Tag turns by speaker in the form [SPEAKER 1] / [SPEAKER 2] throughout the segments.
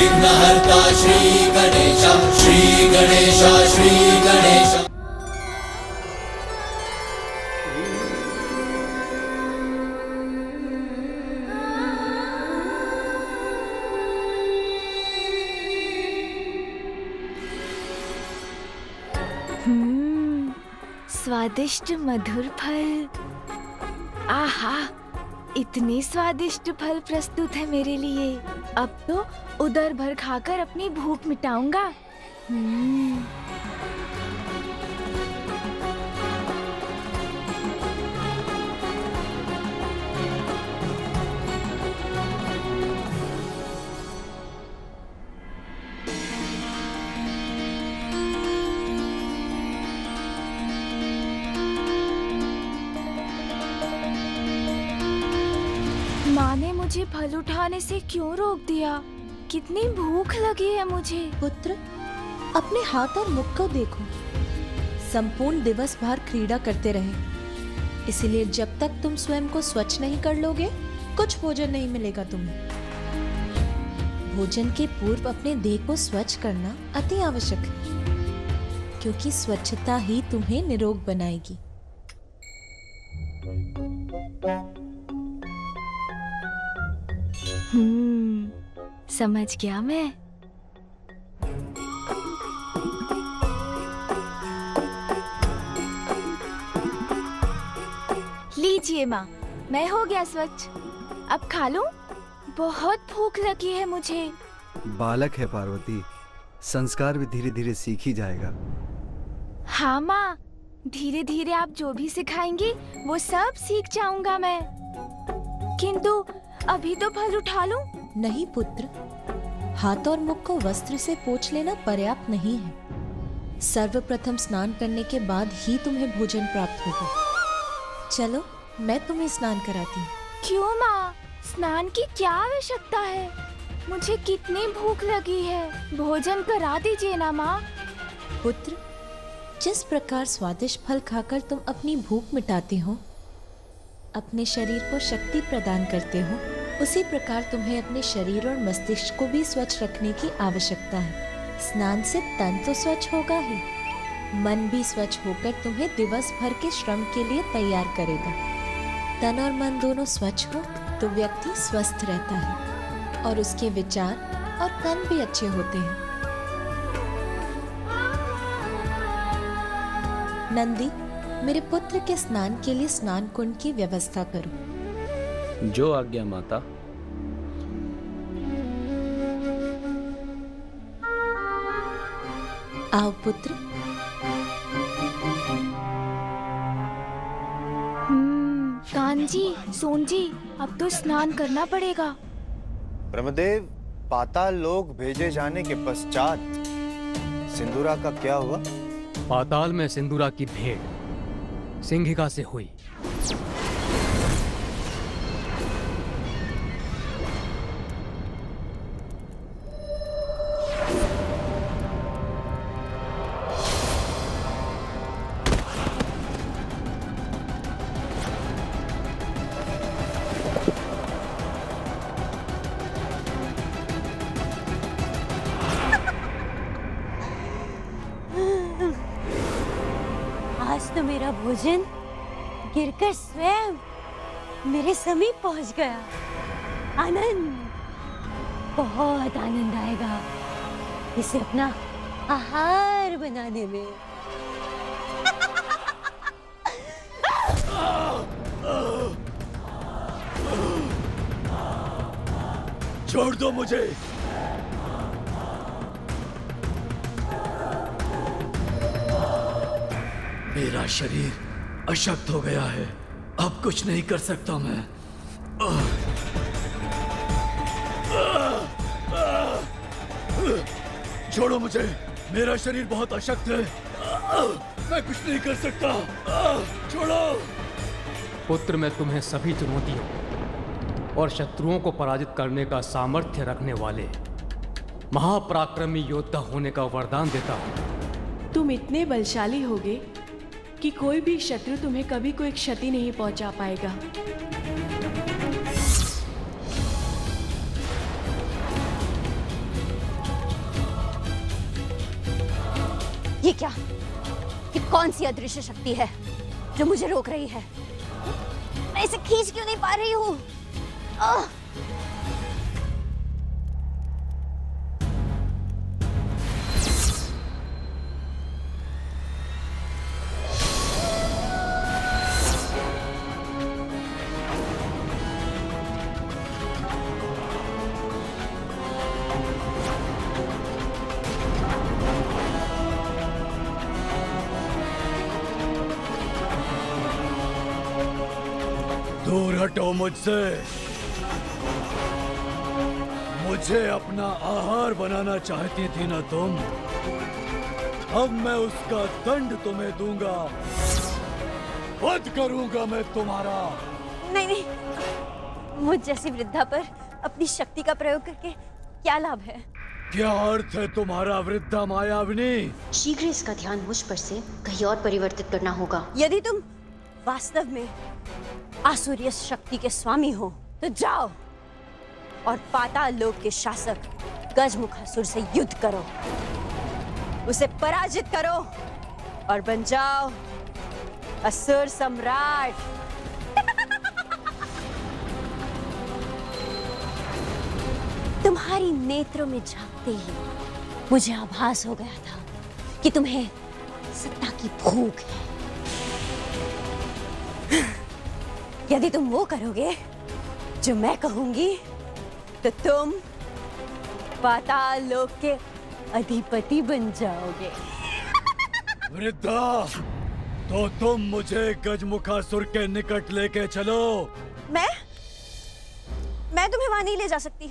[SPEAKER 1] विघ्नहर्ता श्री गणेश, श्री गणेश, श्री गणेश।
[SPEAKER 2] स्वादिष्ट मधुर फल। आहा, इतने स्वादिष्ट फल प्रस्तुत है मेरे लिए। अब तो उदर भर खाकर अपनी भूख मिटाऊंगा। माँ ने मुझे फल उठाने से क्यों रोक दिया? कितनी भूख लगी है मुझे।
[SPEAKER 3] पुत्र, अपने हाथ और मुख को देखो। संपूर्ण दिवस भर क्रीड़ा करते रहे, इसलिए जब तक तुम स्वयं को स्वच्छ नहीं कर लोगे, कुछ भोजन नहीं मिलेगा तुम्हें। भोजन के पूर्व अपने देह को स्वच्छ करना अति आवश्यक है, क्योंकि स्वच्छता ही तुम्हें निरोग बनाएगी।
[SPEAKER 2] समझ गया मैं। लीजिए माँ, मैं हो गया स्वच्छ। अब खा लूं? बहुत भूख लगी है मुझे।
[SPEAKER 4] बालक है पार्वती, संस्कार भी धीरे धीरे सीख ही जाएगा।
[SPEAKER 2] हाँ माँ, धीरे धीरे आप जो भी सिखाएंगी वो सब सीख जाऊंगा मैं। किंतु अभी तो फल उठा लूं?
[SPEAKER 3] नहीं पुत्र, हाथ और मुख को वस्त्र से पोंछ लेना पर्याप्त नहीं है। सर्वप्रथम स्नान करने के बाद ही तुम्हें भोजन प्राप्त होगा। चलो, मैं तुम्हें स्नान कराती हूँ।
[SPEAKER 2] क्यों माँ? स्नान की क्या आवश्यकता है? मुझे कितनी भूख लगी है। भोजन करा दीजिए ना माँ।
[SPEAKER 3] पुत्र, जिस प्रकार स्वादिष्ट फल खाकर तुम अपनी भूख मिटाते हो, अपने शरीर को शक्ति प्रदान करते हो, उसी प्रकार तुम्हें अपने शरीर और मस्तिष्क को भी स्वच्छ रखने की आवश्यकता है। स्नान से तन तो स्वच्छ होगा ही, मन भी स्वच्छ होकर तुम्हें दिवस भर के श्रम के लिए तैयार करेगा। तन और मन दोनों स्वच्छ हो तो व्यक्ति स्वस्थ रहता है और उसके विचार और कर्म भी अच्छे होते हैं। नंदी, मेरे पुत्र के स्नान के लिए स्नान कुंड की व्यवस्था करो।
[SPEAKER 5] जो आज्ञा माता।
[SPEAKER 3] आओ पुत्र।
[SPEAKER 2] कान्जी, सोनजी, अब तो स्नान करना पड़ेगा।
[SPEAKER 6] ब्रह्मदेव, पाताल लोक भेजे जाने के पश्चात सिंदूरा का क्या हुआ?
[SPEAKER 7] पाताल में सिंदूरा की भेंट सिंहिका से हुई।
[SPEAKER 8] आज तो मेरा भोजन गिरकर स्वयं मेरे समीप पहुंच गया। आनंद, बहुत आनंद आएगा इसे अपना आहार बनाने में।
[SPEAKER 1] छोड़ दो मुझे। मेरा शरीर अशक्त हो गया है, अब कुछ नहीं कर सकता मैं। छोड़ो मुझे, मेरा शरीर बहुत अशक्त है, मैं कुछ नहीं कर सकता। छोड़ो।
[SPEAKER 7] पुत्र, मैं तुम्हें सभी चुनौतियों और शत्रुओं को पराजित करने का सामर्थ्य रखने वाले महापराक्रमी योद्धा होने का वरदान देता हूँ।
[SPEAKER 9] तुम इतने बलशाली होगे कि कोई भी शत्रु तुम्हें कभी कोई क्षति नहीं पहुंचा पाएगा।
[SPEAKER 8] ये क्या? ये कौन सी अदृश्य शक्ति है जो मुझे रोक रही है? मैं इसे खींच क्यों नहीं पा रही हूँ?
[SPEAKER 1] दूर हटो मुझसे। मुझे अपना आहार बनाना चाहती थी ना तुम? अब मैं उसका दंड तुम्हें दूंगा। वध करूंगा मैं तुम्हारा।
[SPEAKER 8] नहीं नहीं, मुझ जैसी वृद्धा पर अपनी शक्ति का प्रयोग करके क्या लाभ है?
[SPEAKER 1] क्या अर्थ है तुम्हारा वृद्धा मायाविनी?
[SPEAKER 10] शीघ्र इसका ध्यान मुझ पर से कहीं और परिवर्तित करना होगा।
[SPEAKER 8] यदि तुम वास्तव में आसुरीय शक्ति के स्वामी हो तो जाओ और पाताल लोक के शासक गजमुखासुर से युद्ध करो, उसे पराजित करो और बन जाओ असुर सम्राट। तुम्हारी नेत्रों में झांकते ही मुझे आभास हो गया था कि तुम्हें सत्ता की भूख है। यदि तुम वो करोगे जो मैं कहूंगी तो तुम पाताल लोक के अधिपति बन जाओगे।
[SPEAKER 1] वृद्धा, तो तुम मुझे गजमुखासुर के निकट लेके चलो।
[SPEAKER 8] मैं तुम्हें वहां नहीं ले जा सकती।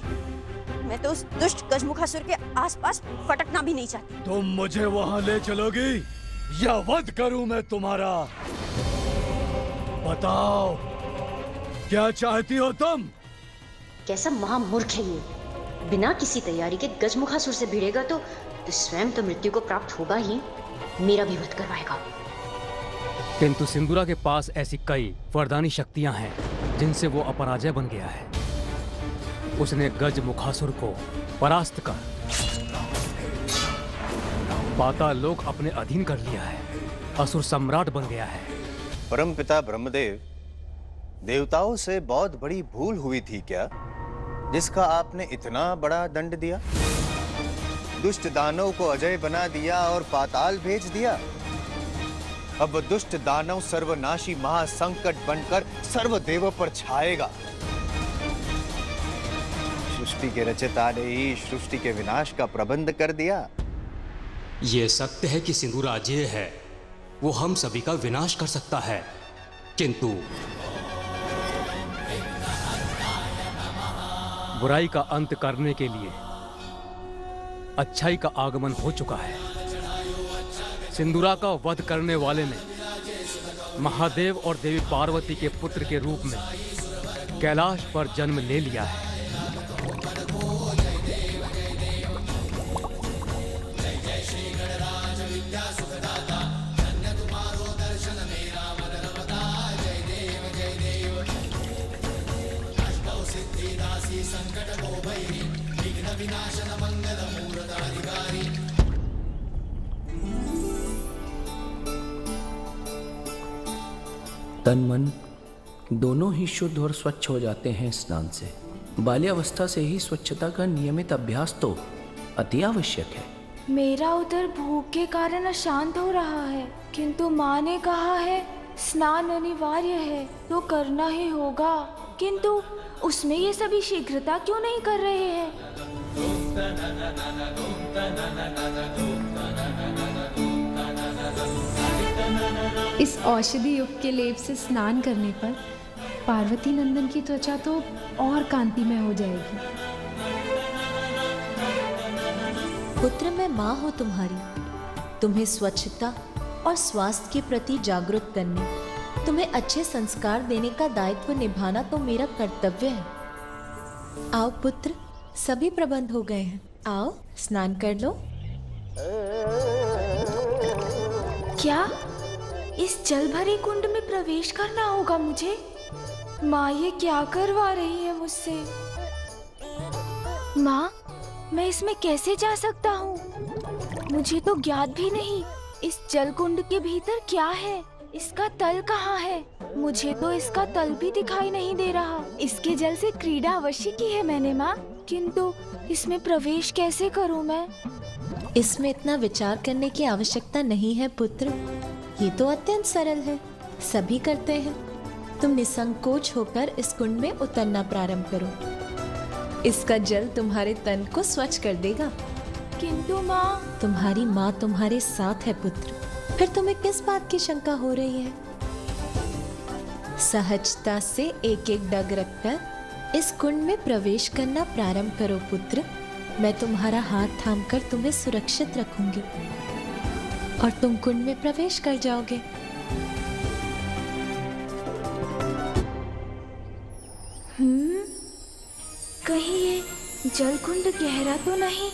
[SPEAKER 8] मैं तो उस दुष्ट गजमुखासुर के आसपास फटकना भी नहीं चाहती।
[SPEAKER 1] तुम मुझे वहां ले चलोगी या वध करूं मैं तुम्हारा? बताओ, क्या चाहती हो तुम?
[SPEAKER 10] कैसा महामूर्ख है ये! बिना किसी तैयारी के गजमुखासुर से भिड़ेगा तो स्वयं तो मृत्यु को प्राप्त होगा ही, मेरा भी वध करवाएगा।
[SPEAKER 7] किंतु सिंदूरा के पास ऐसी कई वरदानी शक्तियां हैं जिनसे वो अपराजय बन गया है। उसने गजमुखासुर को परास्त कर पाताल लोक अपने अधीन कर लिया है, असुर सम्राट बन गया है।
[SPEAKER 6] परमपिता ब्रह्मदेव, देवताओं से बहुत बड़ी भूल हुई थी क्या, जिसका आपने इतना बड़ा दंड दिया? दुष्ट दानव को अजय बना दिया और पाताल भेज दिया। अब दुष्ट दानव सर्वनाशी महासंकट बनकर सर्वदेवों पर छाएगा। सृष्टि के रचयिता ने ही सृष्टि के विनाश का प्रबंध कर दिया।
[SPEAKER 11] ये सत्य है कि सिंदूरा अजय है, वो हम सभी का विनाश कर सकता है, किंतु
[SPEAKER 7] बुराई का अंत करने के लिए अच्छाई का आगमन हो चुका है। सिंदूरा का वध करने वाले ने महादेव और देवी पार्वती के पुत्र के रूप में कैलाश पर जन्म ले लिया है।
[SPEAKER 5] तन मन दोनों ही शुद्ध और स्वच्छ हो जाते हैं स्नान से। बाल्यावस्था से ही स्वच्छता का नियमित अभ्यास तो अति आवश्यक है।
[SPEAKER 2] मेरा उधर भूख के कारण अशांत हो रहा है, किंतु माँ ने कहा है स्नान अनिवार्य है तो करना ही होगा। किंतु उसमें ये सभी शीघ्रता क्यों नहीं कर रहे हैं?
[SPEAKER 12] इस औषधि युक्त के लेप से स्नान करने पर पार्वती नंदन की त्वचा तो और कांतिमय हो जाएगी।
[SPEAKER 3] पुत्र, मैं माँ हूँ तुम्हारी। तुम्हें स्वच्छता और स्वास्थ्य के प्रति जागरूक करने, तुम्हें अच्छे संस्कार देने का दायित्व निभाना तो मेरा कर्तव्य है। आओ पुत्र, सभी प्रबंध हो गए हैं। आओ स्नान कर लो।
[SPEAKER 2] क्या इस जल भरे कुंड में प्रवेश करना होगा मुझे? माँ ये क्या करवा रही है मुझसे? माँ, मैं इसमें कैसे जा सकता हूँ? मुझे तो ज्ञात भी नहीं इस जलकुंड के भीतर क्या है? इसका तल कहाँ है? मुझे तो इसका तल भी दिखाई नहीं दे रहा। इसके जल से क्रीड़ा अवश्य की है मैंने माँ, किंतु इसमें प्रवेश कैसे करूँ मैं?
[SPEAKER 3] इसमें इतना विचार करने की आवश्यकता नहीं है पुत्र, ये तो अत्यंत सरल है, सभी करते हैं। तुम निसंकोच होकर इस कुंड में उतरना प्रारंभ करो। इसका जल तुम्हारे तन को स्वच्छ कर देगा।
[SPEAKER 2] किंतु माँ,
[SPEAKER 3] तुम्हारी माँ तुम्हारे साथ है पुत्र, फिर तुम्हें किस बात की शंका हो रही है? सहजता से एक एक डग रखकर इस कुंड में प्रवेश करना प्रारंभ करो पुत्र। मैं तुम्हारा हाथ थामकर तुम्हें सुरक्षित रखूंगी और तुम कुंड में प्रवेश कर जाओगे।
[SPEAKER 2] कहीं ये जलकुंड गहरा तो नहीं?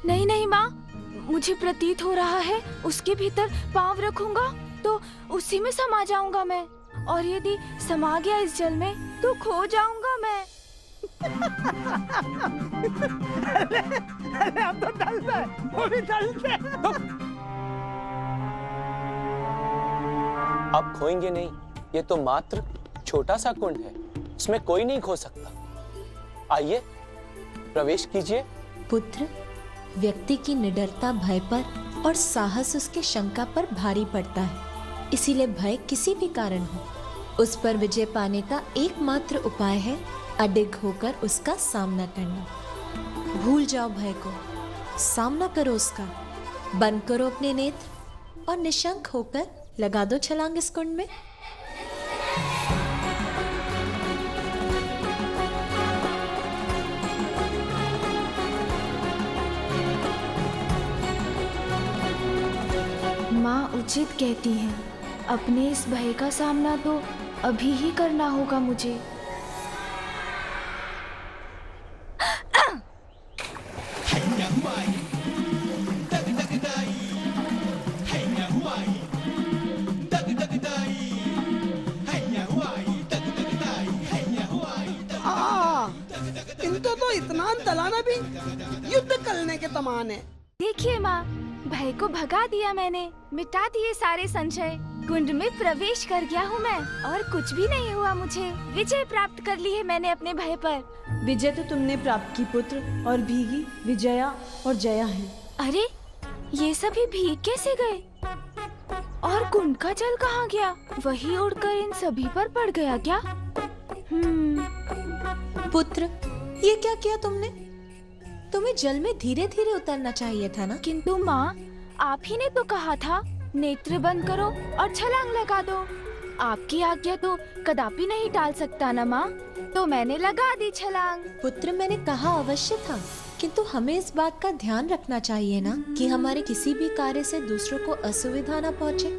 [SPEAKER 2] नहीं नहीं माँ, मुझे प्रतीत हो रहा है उसके भीतर पांव रखूंगा तो उसी में समा जाऊंगा मैं, और यदि समा गया इस जल में तो खो जाऊंगा मैं।
[SPEAKER 13] अरे अब तो डल से, वो भी डल से।
[SPEAKER 14] आप खोएंगे नहीं, ये तो मात्र छोटा सा कुंड है, उसमें कोई नहीं खो सकता। आइए प्रवेश कीजिए।
[SPEAKER 3] पुत्र, व्यक्ति की निडरता भय पर और साहस उसके शंका पर भारी पड़ता है, इसीलिए भय किसी भी कारण हो, उस पर विजय पाने का एकमात्र उपाय है अडिग होकर उसका सामना करना। भूल जाओ भय को, सामना करो उसका, बंद करो अपने नेत्र और निशंक होकर लगा दो छलांग इस कुंड में।
[SPEAKER 2] माँ उचित कहती हैं, अपने इस भय का सामना तो अभी ही करना होगा मुझे।
[SPEAKER 13] इनको तो इतना दलाना भी युद्ध करने के तमान है।
[SPEAKER 2] देखिए माँ, भय को भगा दिया मैंने, मिटा दिए सारे संशय, कुंड में प्रवेश कर गया हूँ मैं, और कुछ भी नहीं हुआ मुझे। विजय प्राप्त कर ली है मैंने अपने भय पर।
[SPEAKER 9] विजय तो तुमने प्राप्त की पुत्र, और भीगी विजया और जया है।
[SPEAKER 2] अरे ये सभी भीग कैसे गए? और कुंड का जल कहाँ गया? वही उड़कर इन सभी पर पड़ गया क्या?
[SPEAKER 3] पुत्र, ये क्या किया तुमने? तुम्हें जल में धीरे धीरे उतरना चाहिए था ना।
[SPEAKER 2] किंतु माँ, आप ही ने तो कहा था नेत्र बंद करो और छलांग लगा दो। आपकी आज्ञा तो कदापि नहीं टाल सकता ना माँ, तो मैंने लगा दी छलांग।
[SPEAKER 3] पुत्र, मैंने कहा अवश्य था, किंतु हमें इस बात का ध्यान रखना चाहिए ना कि हमारे किसी भी कार्य से दूसरों को असुविधा न पहुँचे।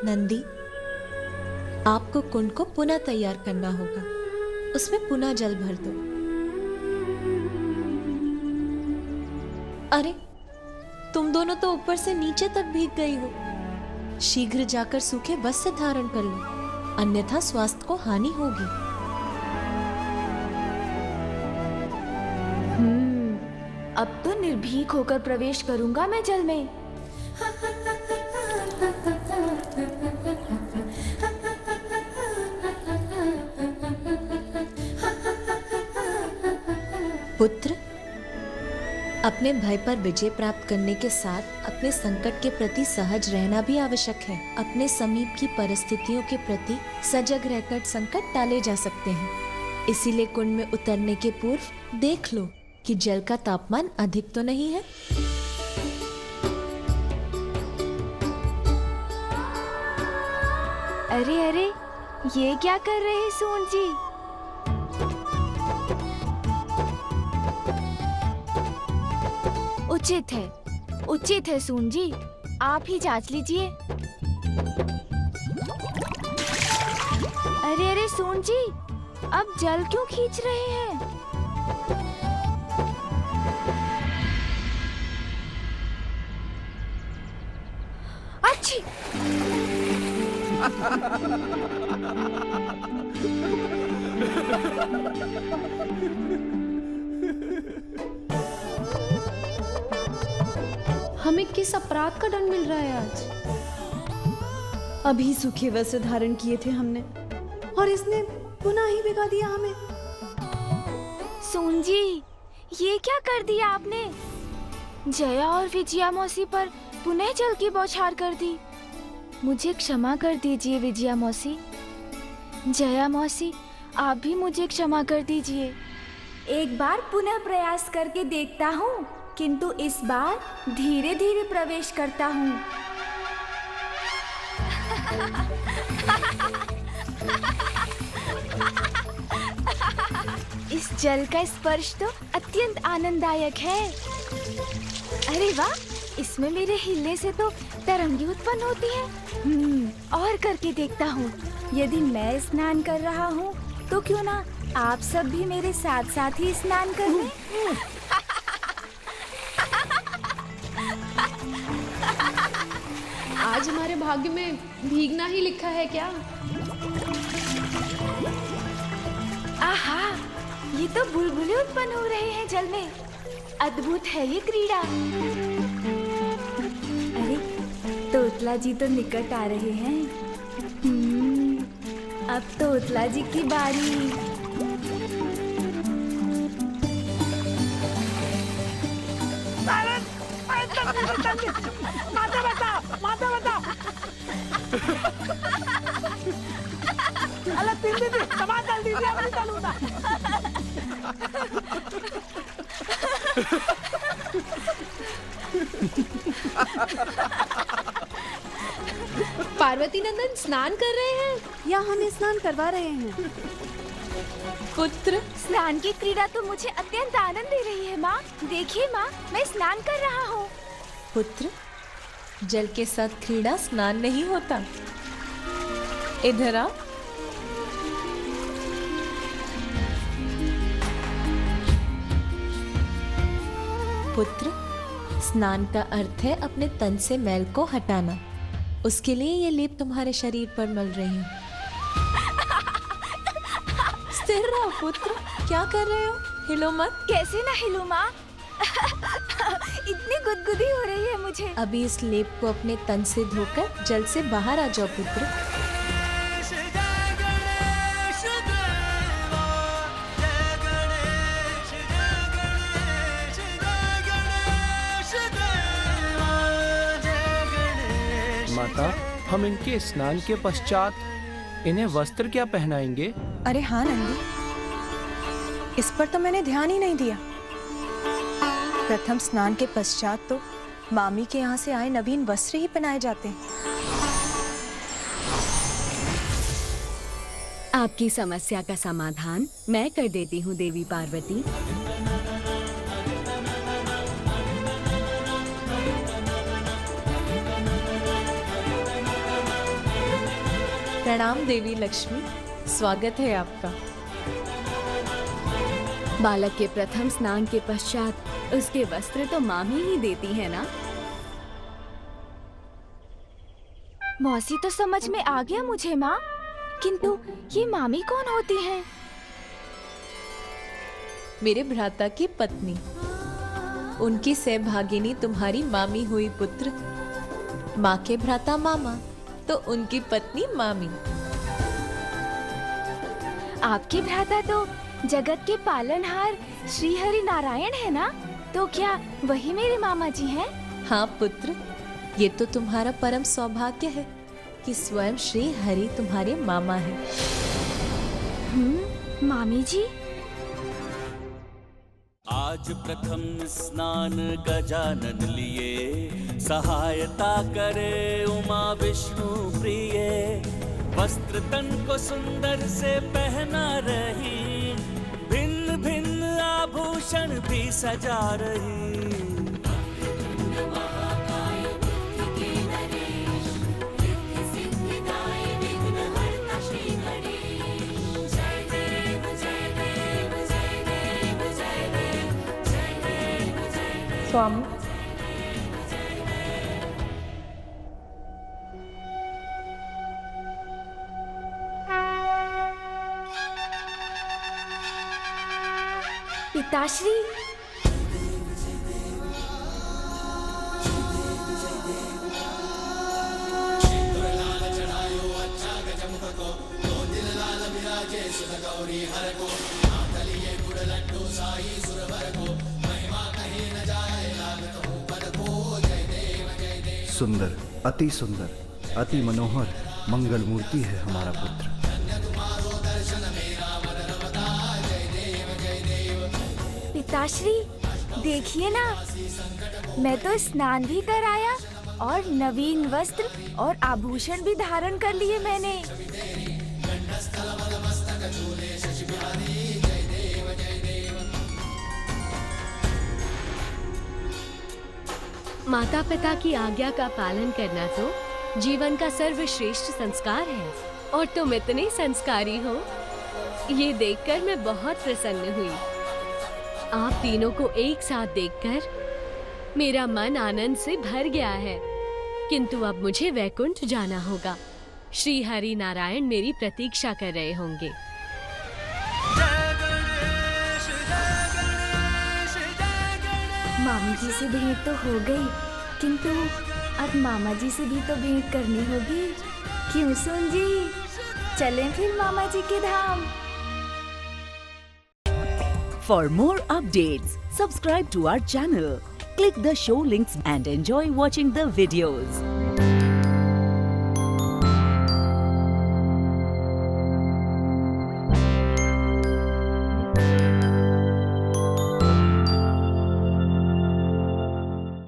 [SPEAKER 3] नंदी, आपको कुंड को पुनः तैयार करना होगा, उसमें पुनः जल भर दो। अरे, तुम दोनों तो ऊपर से नीचे तक भीग गई हो। शीघ्र जाकर सूखे वस्त्र धारण कर लो, अन्यथा स्वास्थ्य को हानि होगी।
[SPEAKER 2] अब तो निर्भीक होकर प्रवेश करूंगा मैं जल में।
[SPEAKER 3] पुत्र, अपने भय पर विजय प्राप्त करने के साथ अपने संकट के प्रति सहज रहना भी आवश्यक है। अपने समीप की परिस्थितियों के प्रति सजग रहकर संकट टाले जा सकते हैं। इसीलिए कुंड में उतरने के पूर्व देख लो कि जल का तापमान अधिक तो नहीं है।
[SPEAKER 2] अरे अरे, ये क्या कर रहे हैं सून जी? उचित है सून जी, आप ही जांच लीजिए। अरे अरे सून जी, अब जल क्यों खींच रहे हैं? अच्छी।
[SPEAKER 12] हमें किस अपराध का दंड मिल रहा है आज?
[SPEAKER 15] अभी सूखे वस्त्र धारण किए थे हमने और इसने पुनः ही भिगा दिया हमें।
[SPEAKER 2] सोन जी, ये क्या कर दिया आपने? जया और विजया मौसी पर पुनः जल की बौछार कर दी। मुझे क्षमा कर दीजिए विजया मौसी। जया मौसी, आप भी मुझे क्षमा कर दीजिए।
[SPEAKER 16] एक बार पुनः प्रयास करके देखता हूँ, किंतु इस बार धीरे धीरे प्रवेश करता हूँ।
[SPEAKER 2] इस जल का स्पर्श तो अत्यंत आनंददायक है। अरे वाह, इसमें मेरे हिलने से तो तरंगे उत्पन्न होती हैं। और करके देखता हूँ।
[SPEAKER 16] यदि मैं स्नान कर रहा हूँ तो क्यों ना आप सब भी मेरे साथ साथ ही स्नान कर लें।
[SPEAKER 12] आज हमारे भाग्य में भीगना ही लिखा है क्या?
[SPEAKER 2] आहा, ये तो बुलबुले उत्पन्न हो रहे हैं जल में। अद्भुत है ये क्रीड़ा।
[SPEAKER 16] अरे, तोतला जी तो निकट आ रहे हैं। अब तोतला जी की बारी।
[SPEAKER 13] माता बता। अल्लाह तीन दीदी, तमाम डाल दीजिए, अब नहीं डालूंगा।
[SPEAKER 12] पार्वती नंदन स्नान कर रहे हैं
[SPEAKER 15] या हमें स्नान करवा रहे हैं?
[SPEAKER 2] पुत्र, स्नान की क्रीड़ा तो मुझे अत्यंत आनंद दे रही है माँ। देखिए माँ, मैं स्नान कर रहा हूँ।
[SPEAKER 3] पुत्र, जल के साथ क्रीड़ा स्नान नहीं होता। इधर आ। पुत्र, स्नान का अर्थ है अपने तन से मैल को हटाना। उसके लिए ये लेप तुम्हारे शरीर पर मल रही हूँ। स्थिर रहो पुत्र, क्या कर रहे हो? हिलो मत।
[SPEAKER 2] कैसे ना हिलूं माँ? इतनी गुदगुदी हो रही है मुझे।
[SPEAKER 3] अभी इस लेप को अपने तन से धोकर जल से बाहर आ जाओ पुत्र।
[SPEAKER 5] माता, हम इनके स्नान के पश्चात इन्हें वस्त्र क्या पहनाएंगे?
[SPEAKER 15] अरे हाँ नंदी, इस पर तो मैंने ध्यान ही नहीं दिया। प्रथम स्नान के पश्चात तो मामी के यहाँ से आए नवीन वस्त्र ही पहनाए जाते हैं।
[SPEAKER 17] आपकी समस्या का समाधान मैं कर देती हूँ देवी पार्वती।
[SPEAKER 3] प्रणाम देवी लक्ष्मी, स्वागत है आपका।
[SPEAKER 17] बालक के प्रथम स्नान के पश्चात उसके वस्त्र तो मामी ही देती है ना?
[SPEAKER 2] मौसी तो समझ में आ गया मुझे माँ, किंतु ये मामी कौन होती हैं?
[SPEAKER 3] मेरे भ्राता की पत्नी, उनकी सहभागिनी तुम्हारी मामी हुई पुत्र। माँ के भ्राता मामा तो उनकी पत्नी मामी।
[SPEAKER 2] आपके भ्राता तो जगत के पालनहार श्री हरि नारायण है ना? तो क्या वही मेरे मामा जी हैं?
[SPEAKER 3] हाँ पुत्र, ये तो तुम्हारा परम सौभाग्य है कि स्वयं श्री हरि तुम्हारे मामा है।
[SPEAKER 2] मामी जी?
[SPEAKER 18] आज प्रथम स्नान गजानन लिए, सहायता करे उमा विष्णु प्रिय। वस्त्र तन को सुंदर से पहना रही, भिन्न भिन्न आभूषण भी सजा रही।
[SPEAKER 15] स्वामी,
[SPEAKER 2] पिताश्री,
[SPEAKER 4] सुंदर, अति मनोहर मंगल मूर्ति है हमारा पुत्र।
[SPEAKER 2] पिताश्री देखिए ना, मैं तो स्नान भी कर आया और नवीन वस्त्र और आभूषण भी धारण कर लिए मैंने।
[SPEAKER 19] माता पिता की आज्ञा का पालन करना तो जीवन का सर्वश्रेष्ठ संस्कार है और तुम इतने संस्कारी हो, ये देखकर मैं बहुत प्रसन्न हुई। आप तीनों को एक साथ देखकर मेरा मन आनंद से भर गया है। किंतु अब मुझे वैकुंठ जाना होगा। श्री हरि नारायण मेरी प्रतीक्षा कर रहे होंगे।
[SPEAKER 2] मामी जी से भेंट तो हो गई, किंतु अब मामा जी से भी तो भेंट करनी होगी। क्यों सुन जी, चलें फिर मामा जी के धाम।
[SPEAKER 20] For more updates, subscribe to our channel, click the show links and enjoy watching the videos.